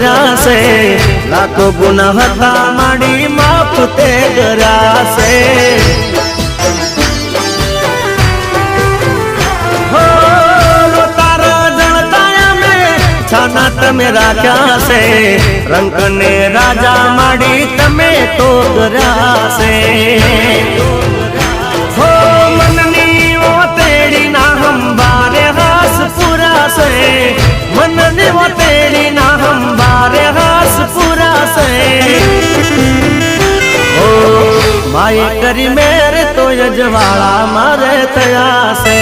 કર્યા છે લાખો ગુના હતા માડી માફ તે કર્યા છે હો તારા જણતા મે છાના તમે રાખ્યા છે રંક ને રાજા માડી તમે તો કર્યા છે હો મનની ઓ તેડી ના હંભારે હાસ પૂરા છે મનની ઓ તેડી ના હંભારે હાસ પૂરા છે ઓ માય કરી મેરે તો યજવાળા મારે થયા છે